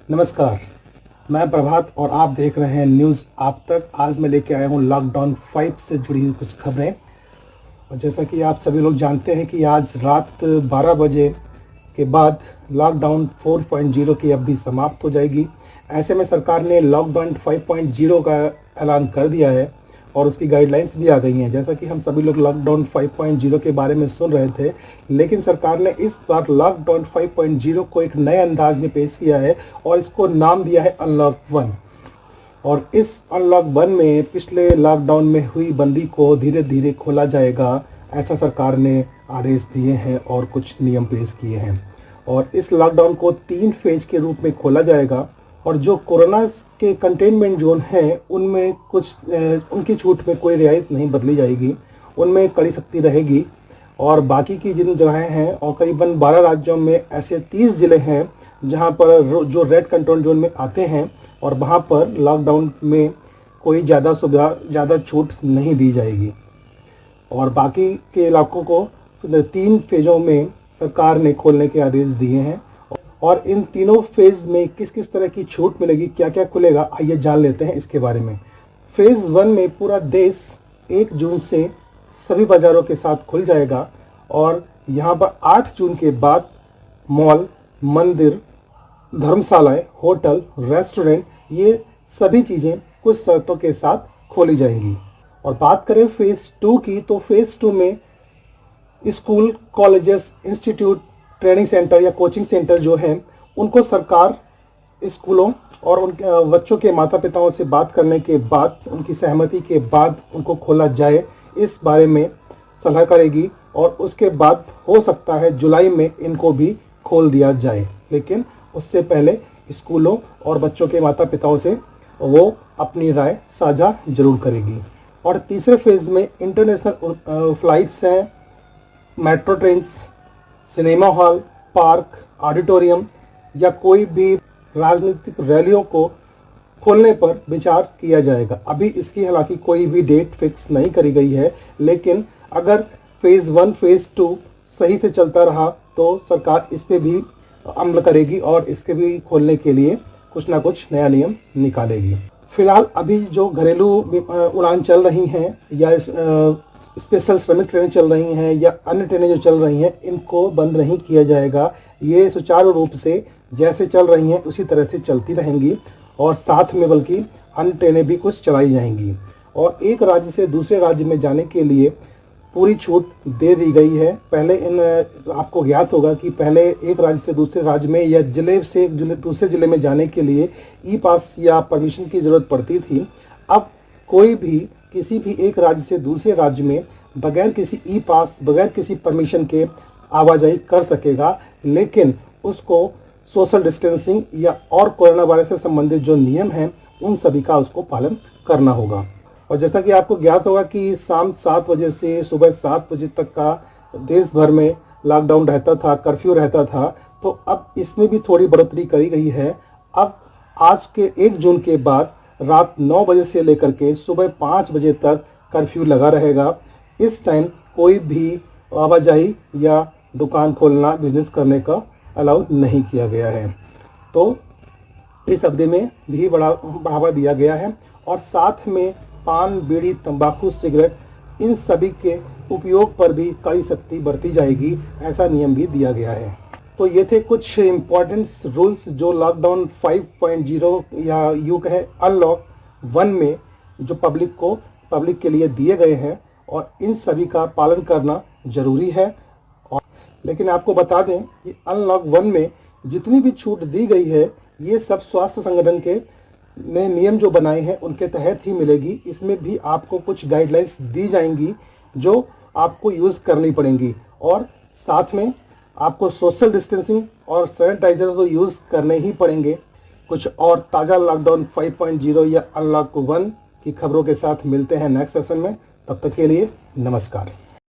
नमस्कार, मैं प्रभात और आप देख रहे हैं न्यूज़ आप तक। आज मैं लेके आया हूँ लॉकडाउन 5 से जुड़ी हुई कुछ खबरें। और जैसा कि आप सभी लोग जानते हैं कि आज रात 12 बजे के बाद लॉकडाउन 4.0 की अवधि समाप्त हो जाएगी। ऐसे में सरकार ने लॉकडाउन 5.0 का ऐलान कर दिया है और उसकी गाइडलाइंस भी आ गई हैं। जैसा कि हम सभी लोग लॉकडाउन 5.0 के बारे में सुन रहे थे, लेकिन सरकार ने इस बार लॉकडाउन 5.0 को एक नए अंदाज में पेश किया है और इसको नाम दिया है अनलॉक 1। और इस अनलॉक 1 में पिछले लॉकडाउन में हुई बंदी को धीरे धीरे खोला जाएगा, ऐसा सरकार ने आदेश दिए हैं और कुछ नियम पेश किए हैं। और इस लॉकडाउन को 3 फेज के रूप में खोला जाएगा और जो कोरोना के कंटेनमेंट जोन हैं उनमें कुछ उनकी छूट में कोई रियायत नहीं बदली जाएगी, उनमें कड़ी सख्ती रहेगी। और बाकी की जिन जगहें हैं और करीबन 12 राज्यों में ऐसे 30 ज़िले हैं जहां पर जो रेड कंट्रोल जोन में आते हैं और वहां पर लॉकडाउन में कोई ज़्यादा सुविधा, ज़्यादा छूट नहीं दी जाएगी। और बाकी के इलाकों को 3 फेज़ों में सरकार ने खोलने के आदेश दिए हैं। और इन तीनों फेज़ में किस किस तरह की छूट मिलेगी, क्या क्या खुलेगा, आइए जान लेते हैं इसके बारे में। फेज़ 1 में पूरा देश 1 जून से सभी बाज़ारों के साथ खुल जाएगा और यहाँ पर 8 जून के बाद मॉल, मंदिर, धर्मशालाएं, होटल, रेस्टोरेंट, ये सभी चीज़ें कुछ शर्तों के साथ खोली जाएंगी। और बात करें फेज़ 2 की, तो फेज़ 2 में school, colleges, institute, training centre या कोचिंग सेंटर जो हैं उनको सरकार स्कूलों और उनके बच्चों के माता पिताओं से बात करने के बाद, उनकी सहमति के बाद उनको खोला जाए, इस बारे में सलाह करेगी। और उसके बाद हो सकता है जुलाई में इनको भी खोल दिया जाए, लेकिन उससे पहले स्कूलों और बच्चों के माता पिताओं से वो अपनी राय साझा जरूर करेगी। और तीसरे फेज़ में इंटरनेशनल फ्लाइट्स हैं, metro trains, cinema hall, park, auditorium या कोई भी राजनीतिक रैलियों को खोलने पर विचार किया जाएगा। अभी इसकी हालांकि कोई भी डेट फिक्स नहीं करी गई है, लेकिन अगर फेज़ 1, फेज़ 2 सही से चलता रहा तो सरकार इस पे भी अमल करेगी और इसके भी खोलने के लिए कुछ ना कुछ नया नियम निकालेगी। फिलहाल अभी जो घरेलू उड़ान चल रही हैं या स्पेशल श्रमिक ट्रेनें चल रही हैं या अन्य ट्रेनें जो चल रही हैं, इनको बंद नहीं किया जाएगा। ये सुचारू रूप से जैसे चल रही हैं उसी तरह से चलती रहेंगी और साथ में बल्कि अन्य ट्रेनें भी कुछ चलाई जाएंगी। और एक राज्य से दूसरे राज्य में जाने के लिए पूरी छूट दे दी गई है। पहले आपको ज्ञात होगा कि पहले एक राज्य से दूसरे राज्य में या जिले से दूसरे जिले में जाने के लिए ई पास या परमिशन की ज़रूरत पड़ती थी। अब कोई भी किसी भी एक राज्य से दूसरे राज्य में बगैर किसी ई पास, बगैर किसी परमिशन के आवाजाही कर सकेगा, लेकिन उसको सोशल डिस्टेंसिंग या और कोरोना वायरस से संबंधित जो नियम हैं उन सभी का उसको पालन करना होगा। और जैसा कि आपको ज्ञात होगा कि शाम 7 बजे से सुबह 7 बजे तक का देश भर में लॉकडाउन रहता था, कर्फ्यू रहता था, तो अब इसमें भी थोड़ी बढ़ोतरी करी गई है। अब आज के 1 जून के बाद रात 9 बजे से लेकर के सुबह 5 बजे तक कर्फ्यू लगा रहेगा। इस टाइम कोई भी आवाजाही या दुकान खोलना, बिजनेस करने का अलाउ नहीं किया गया है। तो इस अवधि में भी बढ़ावा दिया गया है। और साथ में पान, बीड़ी, तंबाकू, सिगरेट, इन सभी के उपयोग पर भी कड़ी सख्ती बरती जाएगी, ऐसा नियम भी दिया गया है। तो ये थे कुछ इम्पोर्टेंट रूल्स जो लॉकडाउन 5.0 या यूँ कहे अनलॉक 1 में जो पब्लिक के लिए दिए गए हैं और इन सभी का पालन करना जरूरी है। और लेकिन आपको बता दें कि अनलॉक 1 में जितनी भी छूट दी गई है, ये सब स्वास्थ्य संगठन के ने नियम जो बनाए हैं उनके तहत ही मिलेगी। इसमें भी आपको कुछ गाइडलाइंस दी जाएंगी जो आपको यूज़ करनी पड़ेंगी और साथ में आपको सोशल डिस्टेंसिंग और सैनिटाइजर तो यूज़ करने ही पड़ेंगे। कुछ और ताज़ा लॉकडाउन 5.0 या अनलॉक 1 की खबरों के साथ मिलते हैं नेक्स्ट सेशन में। तब तक के लिए नमस्कार।